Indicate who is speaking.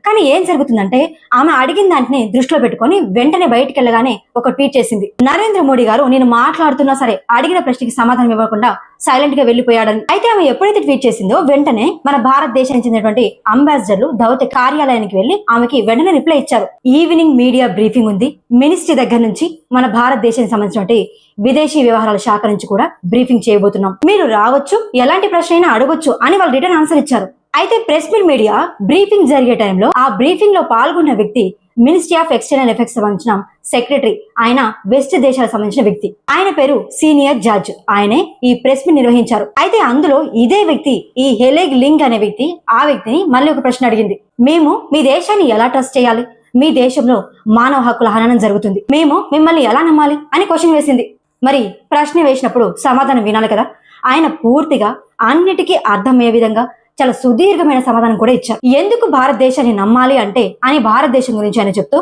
Speaker 1: కానీ ఏం జరుగుతుందంటే ఆమె అడిగిన దాంట్ని దృష్టిలో పెట్టుకొని వెంటనే బయటికి వెళ్ళగానే ఒక ట్వీట్ చేసింది. నరేంద్ర మోడీ గారు నేను మాట్లాడుతున్నా సరే అడిగిన ప్రశ్నకి సమాధానం ఇవ్వకుండా సైలెంట్ గా వెళ్లిపోయాడని. అయితే ఆమె ఎప్పుడైతే ట్వీట్ చేసిందో వెంటనే మన భారతదేశానికి చెందినటువంటి అంబాసిడర్లు దౌత్య కార్యాలయానికి వెళ్లి ఆమెకి వెంటనే రిప్లై ఇచ్చారు. ఈవినింగ్ మీడియా బ్రీఫింగ్ ఉంది. మినిస్ట్రీ దగ్గర నుంచి మన భారతదేశానికి సంబంధించినటువంటి విదేశీ వ్యవహారాల శాఖ నుంచి కూడా బ్రీఫింగ్ చేయబోతున్నాం, మీరు రావచ్చు, ఎలాంటి ప్రశ్న అయినా అడగొచ్చు అని వాళ్ళు రిటర్న్ ఆన్సర్ ఇచ్చారు. అయితే ప్రెస్ మీడియా బ్రీఫింగ్ జరిగే టైంలో ఆ బ్రీఫింగ్ లో పాల్గొన్న వ్యక్తి మినిస్ట్రీ ఆఫ్ ఎక్స్టర్నల్ అఫైర్స్ సంబంధించిన సెక్రటరీ, ఆయన వెస్ట్ దేశాలకు సంబంధించిన వ్యక్తి. ఆయన పేరు సీనియర్ జడ్జ్. ఆయనే ఈ ప్రెస్ మీట్ నిర్వహించారు. అయితే అందులో ఇదే వ్యక్తి, ఈ హెలెగ్ లింగ్ అనే వ్యక్తి, ఆ వ్యక్తిని మళ్ళీ ఒక ప్రశ్న అడిగింది. మేము మీ దేశాన్ని ఎలా ట్రస్ట్ చేయాలి? మీ దేశంలో మానవ హక్కుల హననం జరుగుతుంది, మేము మిమ్మల్ని ఎలా నమ్మాలి అని క్వశ్చన్ వేసింది. మరి ప్రశ్న వేసినప్పుడు సమాధానం వినాలి కదా. ఆయన పూర్తిగా అన్నిటికీ అర్థమయ్యే విధంగా చాలా సుదీర్ఘమైన సమాధానం కూడా ఇచ్చారు. ఎందుకు భారతదేశాన్ని నమ్మాలి అంటే అని భారతదేశం గురించి ఆయన చెప్తూ